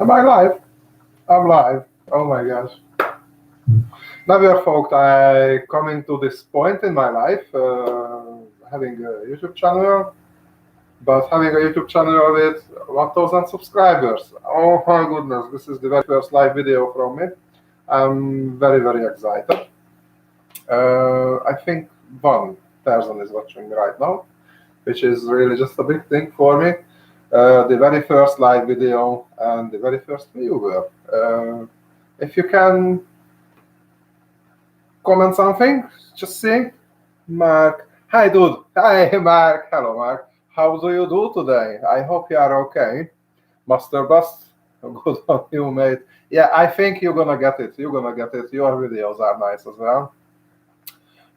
Am I live? I'm live. Oh my gosh. Never thought I coming to this point in my life, having a YouTube channel, but having a YouTube channel with 1,000 subscribers. Oh my goodness, this is the very first live video from me. I'm very, very excited. I think one person is watching me right now, which is really just a big thing for me. The very first live video and the very first viewer. If you can comment something, just see. Mark. Hi, dude. Hi, Mark. Hello, Mark. How do you do today? I hope you are okay. Master Bust. Good on you, mate. Yeah, I think you're gonna get it. You're gonna get it. Your videos are nice as well.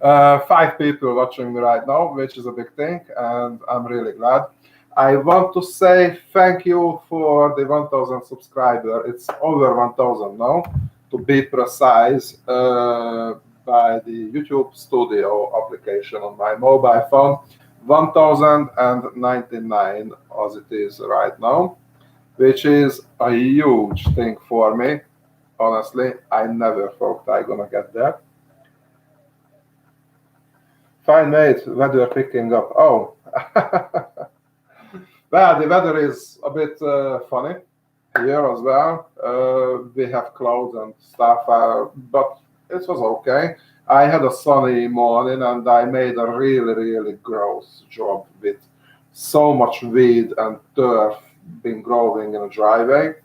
5 people watching me right now, which is a big thing, and I'm really glad. I want to say thank you for the 1,000 subscriber. It's over 1,000 now, to be precise, by the YouTube Studio application on my mobile phone. 1,099 as it is right now, which is a huge thing for me. Honestly, I never thought I gonna get there. Fine, mate. Weather picking up. Oh. Well, the weather is a bit funny here as well. We have clouds and stuff, but it was okay. I had a sunny morning and I made a really, really gross job with so much weed and turf being growing in a driveway.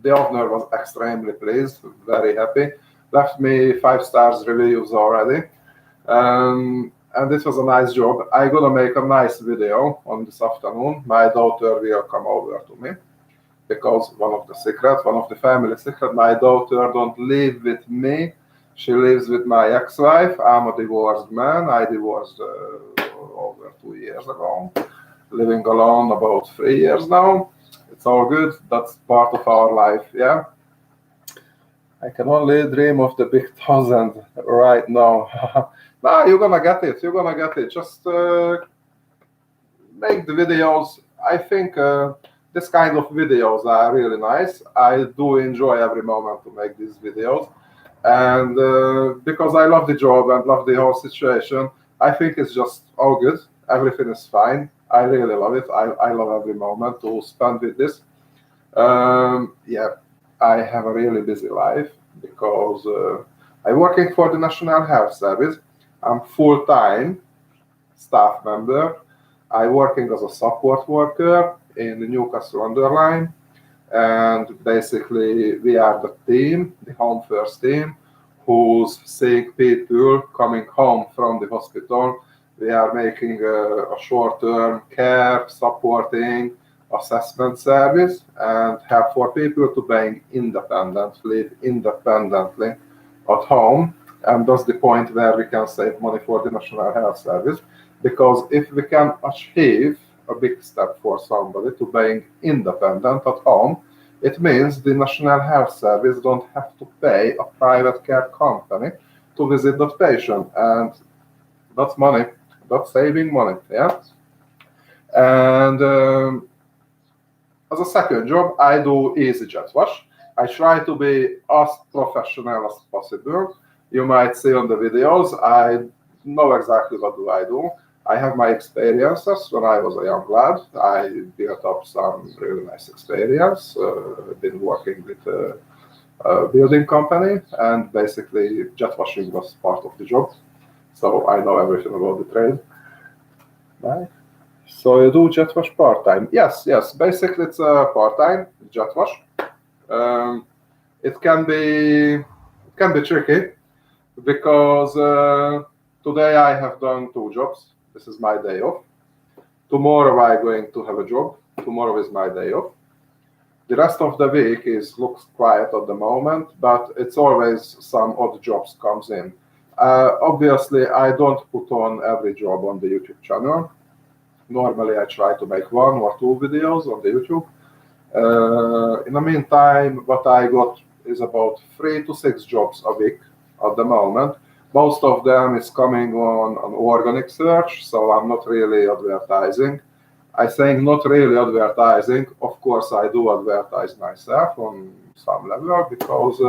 The owner was extremely pleased, very happy. Left me 5 stars reviews already. And this was a nice job. I'm gonna make a nice video on this afternoon. My daughter will come over to me because one of the family secrets, my daughter don't live with me. She lives with my ex-wife. I'm a divorced man. I divorced over 2 years ago. Living alone about 3 years now. It's all good. That's part of our life, yeah. I can only dream of the big 1,000 right now. Nah, you're gonna get it. You're gonna get it. Just make the videos. I think this kind of videos are really nice. I do enjoy every moment to make these videos. And because I love the job and love the whole situation, I think it's just all good. Everything is fine. I really love it. I love every moment to spend with this. Yeah, I have a really busy life because I'm working for the National Health Service. I'm full-time staff member. I'm working as a support worker in the Newcastle-under-lyme. And basically, we are the team, the Home First team, who's seeing people coming home from the hospital. We are making a short-term care, supporting, assessment service, and help for people to being independent, live independently at home. And that's the point where we can save money for the National Health Service, because if we can achieve a big step for somebody to being independent at home, it means the National Health Service don't have to pay a private care company to visit that patient, and that's money. That's saving money, yeah. And as a second job, I do StokeJetwash. I try to be as professional as possible. You might see on the videos, I know exactly what do I do. I have my experiences when I was a young lad. I built up some really nice experience. Been working with a building company, and basically jet washing was part of the job. So I know everything about the trade. Right. So you do jet wash part-time? Yes. Basically, it's a part-time jet wash. It can be tricky because today I have done 2 jobs. This is my day off. Tomorrow I'm going to have a job. Tomorrow is my day off. The rest of the week looks quiet at the moment, but it's always some odd jobs comes in. Obviously, I don't put on every job on the YouTube channel. Normally, I try to make 1 or 2 videos on the YouTube. In the meantime, what I got is about 3 to 6 jobs a week at the moment. Most of them is coming on an organic search, so I'm not really advertising. I think not really advertising. Of course, I do advertise myself on some level because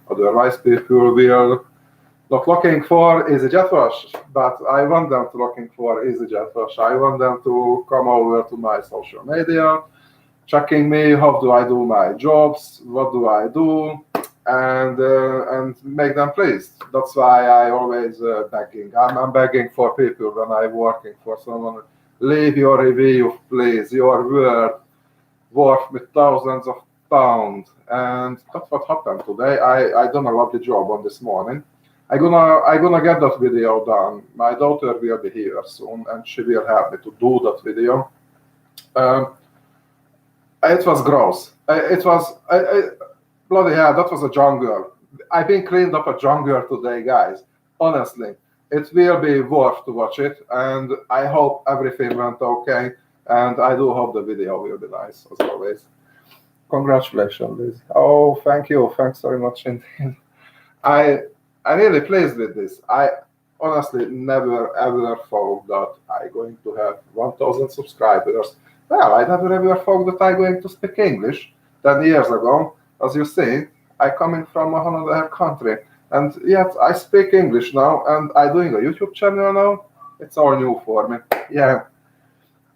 otherwise people will not looking for StokeJetwash, but I want them to looking for StokeJetwash. I want them to come over to my social media, checking me, how do I do my jobs, what do I do, and make them pleased. That's why I always begging. I'm begging for people when I'm working for someone. Leave your review, please. Your word worth me thousands of pounds, and that's what happened today. I done a lovely job on this morning. I gonna get that video done. My daughter will be here soon, and she will help me to do that video. It was gross. It was bloody hell. That was a jungle. I've been cleaned up a jungle today, guys. Honestly, it will be worth to watch it, and I hope everything went okay. And I do hope the video will be nice as always. Congratulations, Liz. Oh, thank you. Thanks very much indeed. I'm really pleased with this. I honestly never ever thought that I'm going to have 1,000 subscribers. Well, I never ever thought that I'm going to speak English 10 years ago. As you see, I'm coming from another country, and yet I speak English now, and I'm doing a YouTube channel now. It's all new for me. Yeah.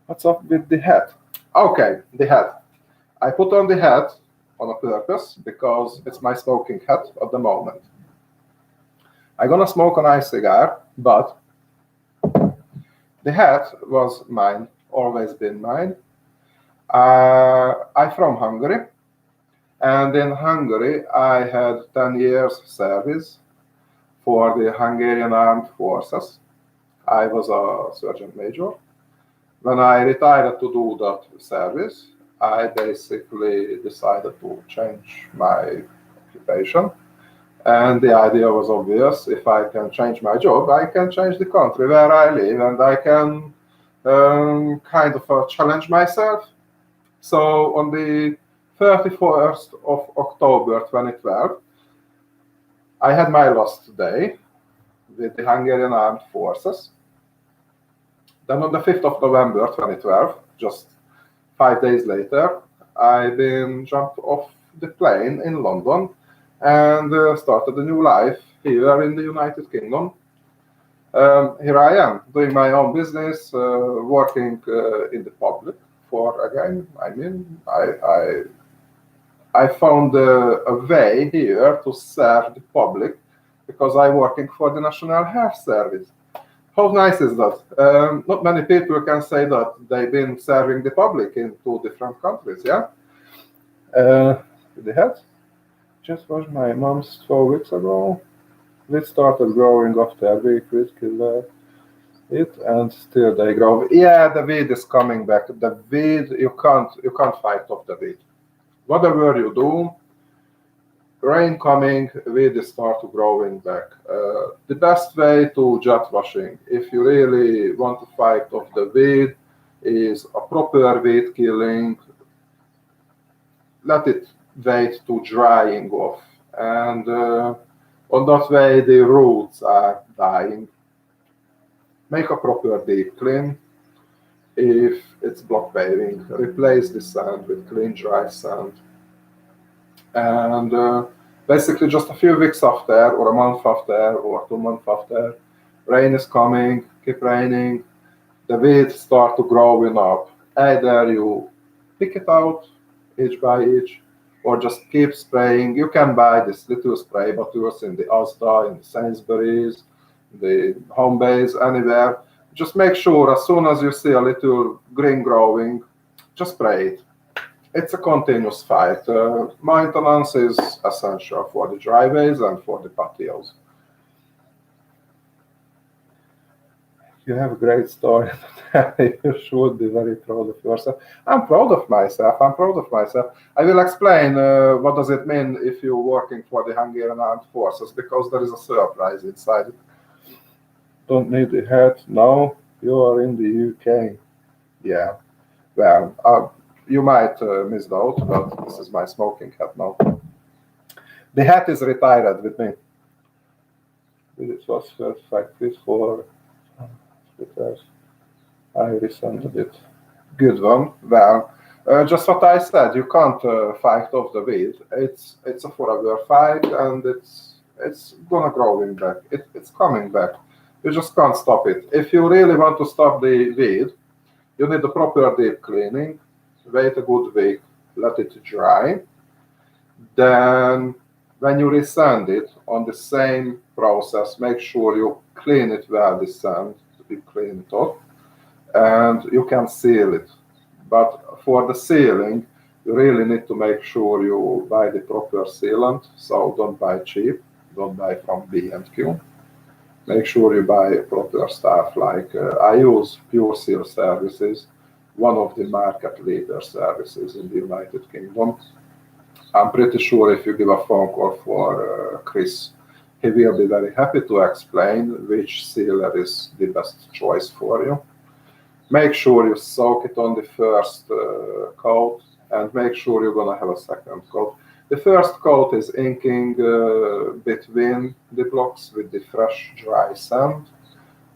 What's up with the hat? Okay, the hat. I put on the hat on a purpose because it's my smoking hat at the moment. I'm gonna smoke a nice cigar, but the hat was mine, always been mine. I'm from Hungary, and in Hungary I had 10 years service for the Hungarian Armed Forces. I was a sergeant major. When I retired to do that service, I basically decided to change my occupation. And the idea was obvious. If I can change my job, I can change the country where I live, and I can kind of challenge myself. So on the 31st of October 2012, I had my last day with the Hungarian Armed Forces. Then on the 5th of November 2012, just 5 days later, I've been jumped off the plane in London and started a new life here in the United Kingdom. Here I am, doing my own business, working in the public for, again, I found a way here to serve the public because I'm working for the National Health Service. How nice is that? Not many people can say that they've been serving the public in 2 different countries, yeah? The hat just was my mom's 4 weeks ago. It started growing after a week, we killed it, and still they grow. Yeah, the weed is coming back. The weed, you can't fight off the weed. Whatever you do, rain coming, weed start growing back. The best way to jet washing, if you really want to fight off the weed, is a proper weed killing. Let it wait to drying off, and on that way the roots are dying. Make a proper deep clean. If it's block paving, replace the sand with clean dry sand. And basically just a few weeks after, or a month after, or 2 months after, rain is coming, keep raining, the weeds start to growing up. Either you pick it out each by each, or just keep spraying. You can buy this little spray bottles in the Asda, in the Sainsbury's, the home base, anywhere. Just make sure as soon as you see a little green growing, just spray it. It's a continuous fight. Maintenance is essential for the driveways and for the patios. You have a great story. You should be very proud of yourself. I'm proud of myself. I will explain what does it mean if you're working for the Hungarian Armed Forces, because there is a surprise inside it. Don't need the hat. No, you are in the UK. Yeah. Well, you might miss out, but this is my smoking hat now. The hat is retired with me. It was perfect for I rescinded it. Good one. Well, just what I said. You can't fight off the weed. It's a forever fight, and it's gonna growing back. It's coming back. You just can't stop it. If you really want to stop the weed, you need the proper deep cleaning. Wait a good week, let it dry. Then, when you resand it on the same process, make sure you clean it well, the sand, you clean it off, and you can seal it. But for the sealing, you really need to make sure you buy the proper sealant. So don't buy cheap, don't buy from B&Q. Make sure you buy proper stuff. Like I use Pure Seal Services, one of the market leader services in the United Kingdom. I'm pretty sure if you give a phone call for Chris, he will be very happy to explain which sealer is the best choice for you. Make sure you soak it on the first coat, and make sure you're gonna have a second coat. The first coat is inking between the blocks with the fresh dry sand.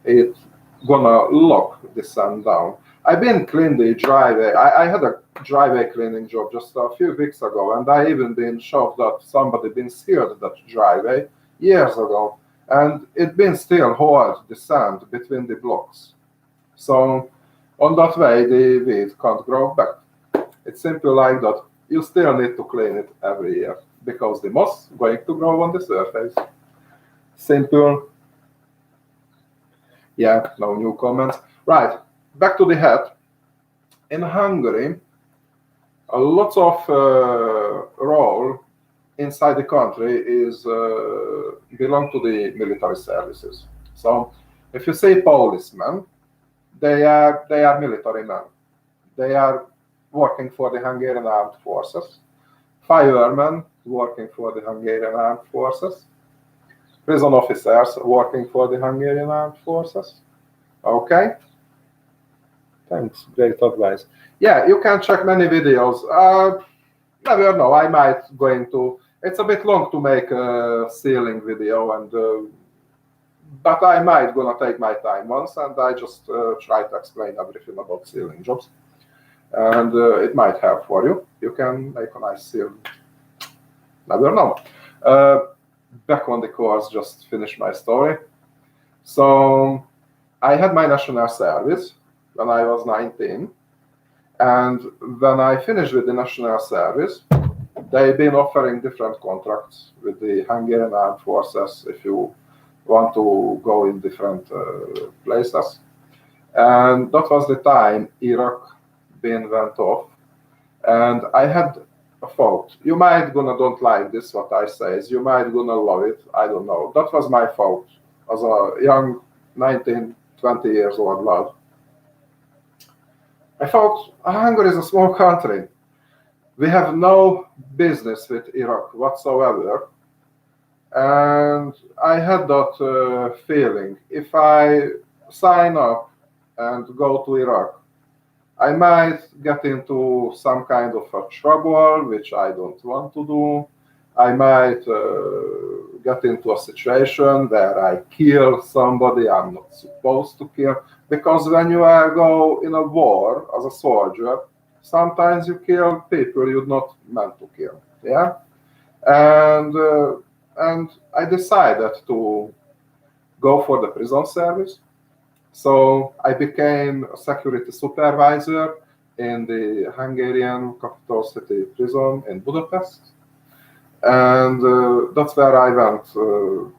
It's gonna lock the sand down. I've been cleaning the driveway. I had a driveway cleaning job just a few weeks ago, and I even been shocked that somebody been sealed that driveway years ago, and it been still hold the sand between the blocks. So on that way, the weed can't grow back. It's simple like that. You still need to clean it every year because the moss is going to grow on the surface. Simple. Yeah, no new comments. Right, back to the hat. In Hungary, a lot of role inside the country is belong to the military services. So if you say policemen, they are military men. They are working for the Hungarian Armed Forces. Firemen working for the Hungarian Armed Forces. Prison officers working for the Hungarian Armed Forces. Okay. Thanks, great advice. Yeah, you can check many videos. Never know, I might going to. It's a bit long to make a sealing video, and but I might gonna take my time once, and I just try to explain everything about sealing jobs, and it might help for you. You can make a nice seal. Never know. Back on the course, just finish my story. So I had my national service when I was 19, and when I finished with the national service, they've been offering different contracts with the Hungarian Armed Forces if you want to go in different places. And that was the time Iraq went off, and I had a thought. You might gonna don't like this what I say, you might gonna love it, I don't know. That was my thought as a young 19, 20 years old lad. I thought Hungary is a small country. We have no business with Iraq whatsoever. And I had that feeling. If I sign up and go to Iraq, I might get into some kind of a trouble, which I don't want to do. I might get into a situation where I kill somebody I'm not supposed to kill. Because when you go in a war as a soldier, sometimes you kill people you're not meant to kill. Yeah, and I decided to go for the prison service. So I became a security supervisor in the Hungarian capital city prison in Budapest. And that's where I went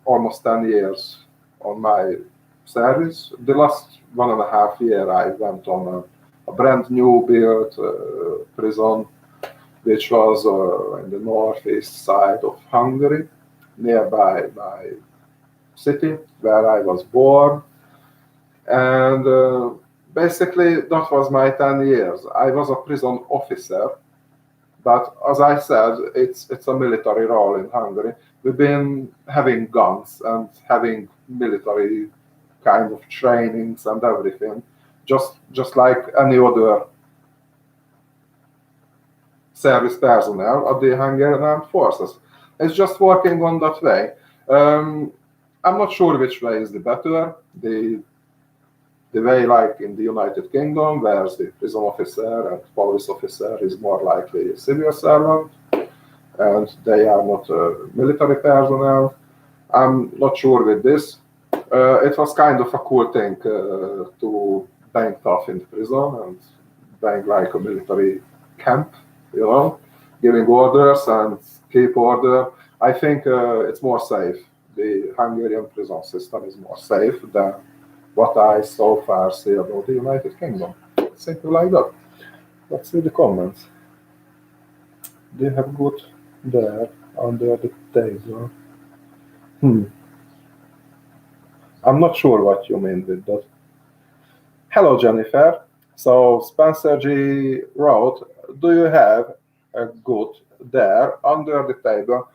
almost 10 years on my service. The last 1.5 years I went on a brand new built prison, which was in the northeast side of Hungary, nearby my city where I was born. And basically that was my 10 years. I was a prison officer, but as I said, it's a military role in Hungary. We've been having guns and having military kind of trainings and everything, just like any other service personnel of the Hungarian Armed Forces. It's just working on that way. I'm not sure which way is the better. The the way like in the United Kingdom, where the prison officer and police officer is more likely a civil servant, and they are not military personnel. I'm not sure with this. It was kind of a cool thing to bang tough in the prison and bang like a military camp, giving orders and keep order. I think it's more safe. The Hungarian prison system is more safe than what I so far see about the United Kingdom. Simple like that. Let's see the comments. They have got there under the table. I'm not sure what you mean with that. Hello, Jennifer. So Spencer G wrote, do you have a good there under the table?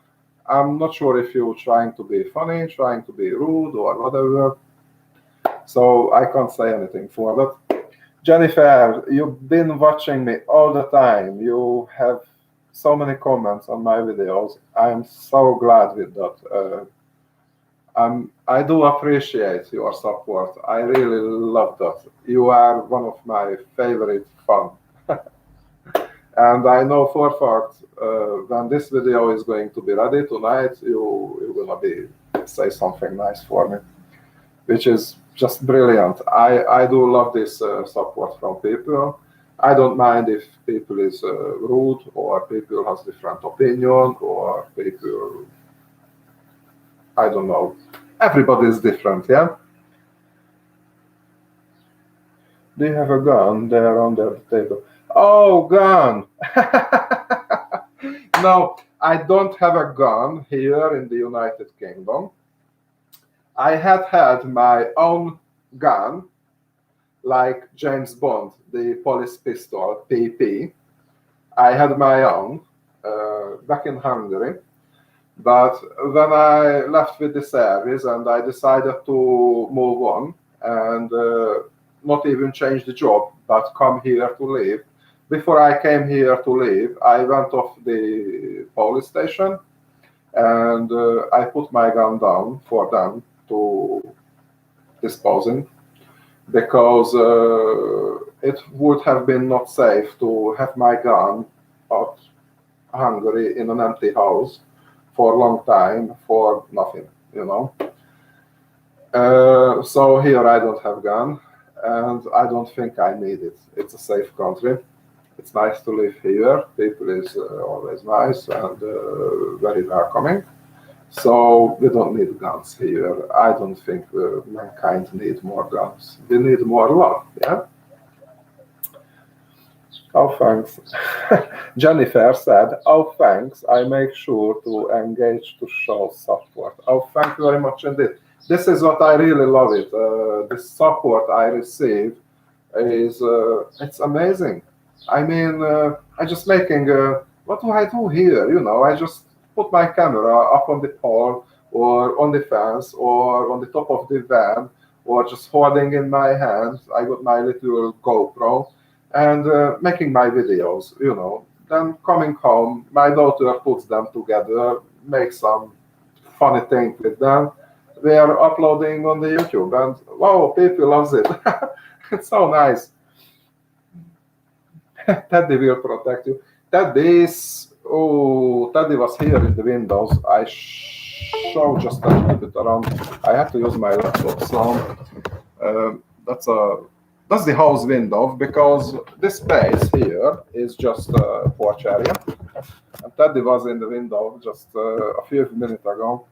I'm not sure if you're trying to be funny, trying to be rude or whatever. So I can't say anything for that. Jennifer, you've been watching me all the time. You have so many comments on my videos. I'm so glad with that. I do appreciate your support. I really love that. You are one of my favorite fun. And I know for a fact when this video is going to be ready tonight, you're gonna say something nice for me, which is just brilliant. I do love this support from people. I don't mind if people is rude or people has different opinion or people, I don't know. Everybody is different, yeah? Do you have a gun there under the table? Oh, gun! No, I don't have a gun here in the United Kingdom. I had my own gun, like James Bond, the police pistol, PP. I had my own back in Hungary. But when I left with the service and I decided to move on and not even change the job, but come here to live, before I came here to live, I went off the police station and I put my gun down for them to disposing, because it would have been not safe to have my gun out Hungary in an empty house for a long time for nothing, So here I don't have gun, and I don't think I need it. It's a safe country. It's nice to live here. People is always nice and very welcoming. So we don't need guns here. I don't think mankind need more guns. We need more love, yeah? Oh, thanks. Jennifer said, oh, thanks. I make sure to engage to show support. Oh, thank you very much indeed. This is what I really love it. The support I receive is, it's amazing. I mean, I just making, what do I do here? I just put my camera up on the pole or on the fence or on the top of the van or just holding in my hands. I got my little GoPro and making my videos, Then coming home, my daughter puts them together, makes some funny thing with them. We are uploading on the YouTube and wow, people loves it. It's so nice. Teddy will protect you. Teddy was here in the windows. I show just a little bit around. I have to use my laptop, so that's the house window, because this space here is just a porch area. And Teddy was in the window just a few minutes ago.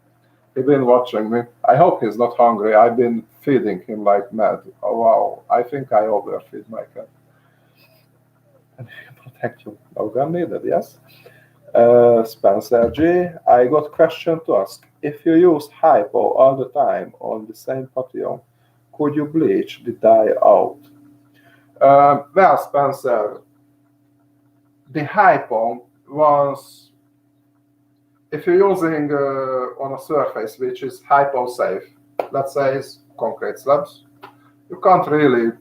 He's been watching me. I hope he's not hungry. I've been feeding him like mad. Oh wow, I think I overfeed my cat. And protect you. No gun needed, yes? Spencer G, I got question to ask. If you use Hypo all the time on the same patio, could you bleach the dye out? Well, Spencer, the Hypo was, if you're using on a surface which is Hypo safe, let's say it's concrete slabs, you can't really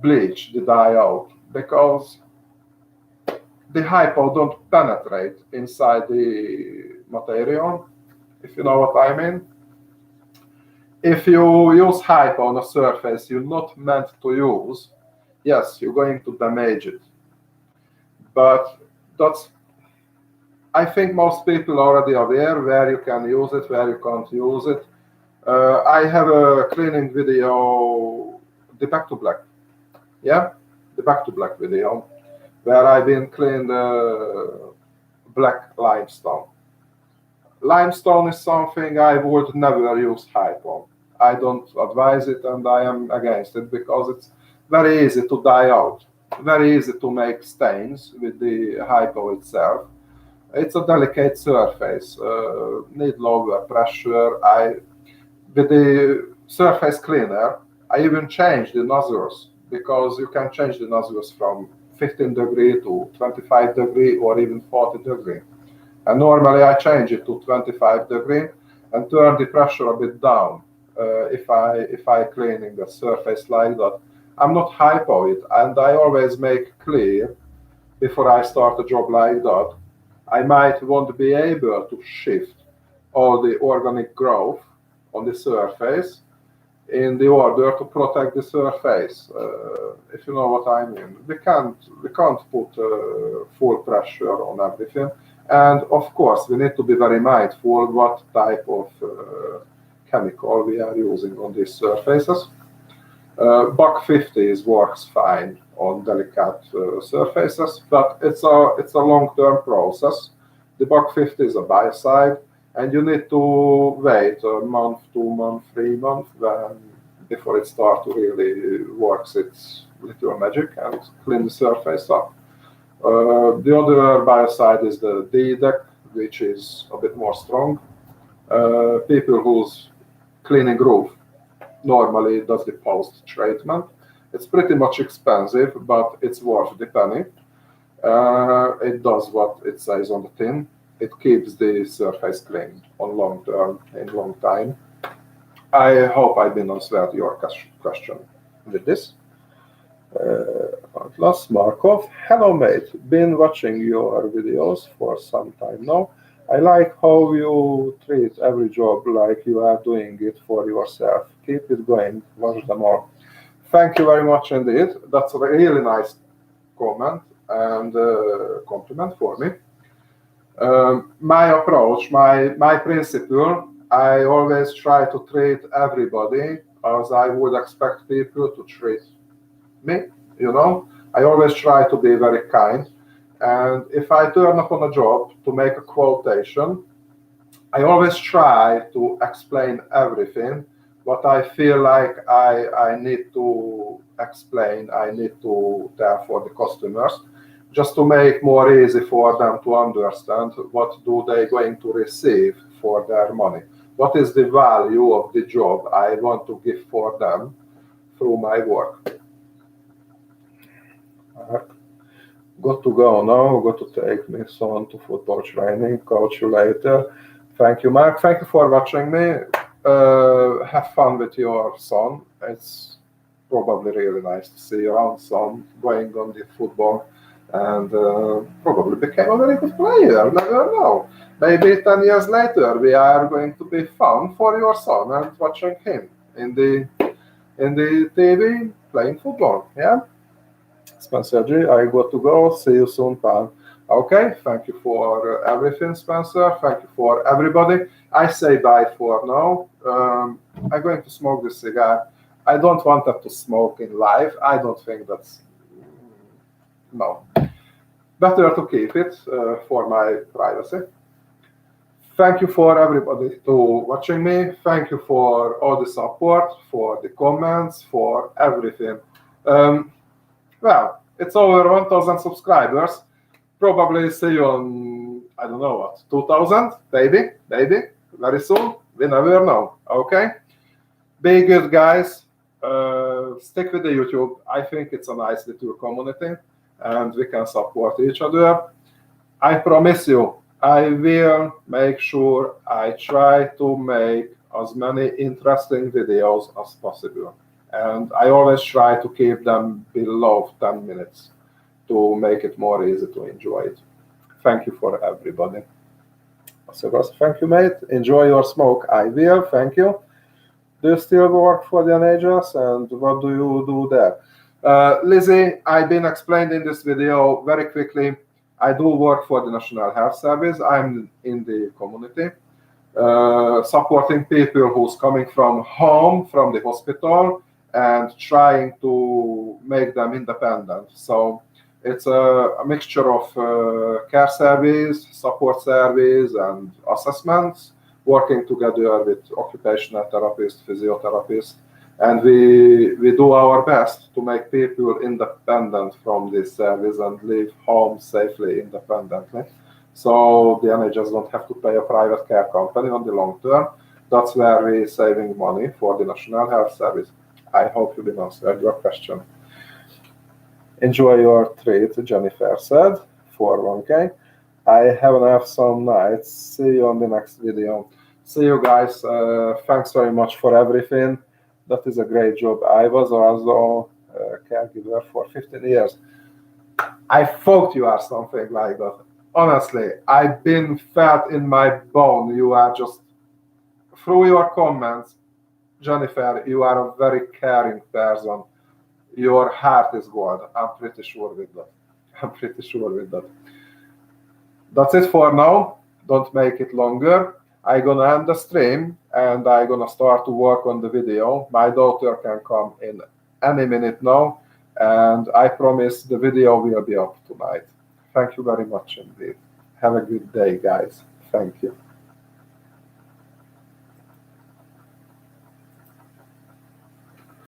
bleach the dye out, because the Hypo don't penetrate inside the material, if you know what I mean. if you use Hypo on a surface you're not meant to use, yes, you're going to damage it. But that's, I think most people are already aware where you can use it, where you can't use it. I have a cleaning video, the back to black. Yeah, the back to black video, where I've been cleaned black limestone. Limestone is something I would never use Hypo. I don't advise it, and I am against it because it's very easy to dye out, very easy to make stains with the Hypo itself. It's a delicate surface, need lower pressure. With the surface cleaner, I even changed the nozzles, because you can change the nozzles from 15 degree to 25 degree or even 40 degree. And normally I change it to 25 degree and turn the pressure a bit down if I cleaning the surface like that. I'm not Hypo it, and I always make clear before I start a job like that, I might want to be able to shift all the organic growth on the surface in the order to protect the surface. If you know what I mean, we can't put full pressure on everything, and of course we need to be very mindful what type of chemical we are using on these surfaces. Buck 50 works fine on delicate surfaces, but it's a long-term process. The Buck 50 is a biocide, and you need to wait a month, 2 months, 3 months before it starts to really work its little magic and clean the surface up. The other biocide is the DDEC, which is a bit more strong. People who's cleaning roof normally does the post-treatment. It's pretty much expensive, but it's worth the penny. It does what it says on the tin. It keeps the surface clean on long term, in long time. I hope I've been answered your question with this. Atlas Markov, hello mate, been watching your videos for some time now. I like how you treat every job like you are doing it for yourself. Keep it going, watch them all. Thank you very much indeed. That's a really nice comment and compliment for me. My approach, my principle, I always try to treat everybody as I would expect people to treat me, you know. I always try to be very kind. And if I turn up on a job to make a quotation, I always try to explain everything, what I feel like I need to explain, I need to tell for the customers, just to make more easy for them to understand what do they going to receive for their money. What is the value of the job I want to give for them through my work. Got to go now, got to take my son to football training, coach you later. Thank you, Mark. Thank you for watching me. Have fun with your son. It's probably really nice to see your own son going on the football and probably became a very good player. Never know. Maybe 10 years later we are going to be fun for your son and watching him in the TV playing football. Yeah. Spencer G, I got to go. See you soon, pal. Okay, thank you for everything, Spencer. Thank you for everybody. I say bye for now. I'm going to smoke this cigar. I don't want that to smoke in live. I don't think that's... No. Better to keep it for my privacy. Thank you for everybody to watching me. Thank you for all the support, for the comments, for everything. Well, it's over 1,000 subscribers. Probably see you on, I don't know what, 2,000? Maybe, very soon. We never know, okay? Be good, guys. Stick with the YouTube. I think it's a nice little community, and we can support each other. I promise you, I will make sure I try to make as many interesting videos as possible. And I always try to keep them below 10 minutes to make it more easy to enjoy it. Thank you for everybody. So, thank you, mate. Enjoy your smoke. I will. Thank you. Do you still work for the NHS, and what do you do there? Lizzie, I've been explained in this video very quickly. I do work for the National Health Service. I'm in the community, supporting people who's coming from home, from the hospital, and trying to make them independent. So it's a mixture of care service, support service, and assessments, working together with occupational therapists, physiotherapists, and we do our best to make people independent from this service and leave home safely independently. So the NHS don't have to pay a private care company on the long term. That's where we're saving money for the National Health Service. I hope you've been answered your question. Enjoy your treat, Jennifer said, 401k. I haven't have some nights. See you on the next video. See you guys. Thanks very much for everything. That is a great job. I was also a caregiver for 15 years. I thought you are something like that. Honestly, I've been felt in my bone. You are just, through your comments, Jennifer, you are a very caring person. Your heart is good. I'm pretty sure with that. I'm pretty sure with that. That's it for now. Don't make it longer. I'm gonna end the stream and I'm gonna start to work on the video. My daughter can come in any minute now, and I promise the video will be up tonight. Thank you very much indeed. Have a good day, guys. Thank you.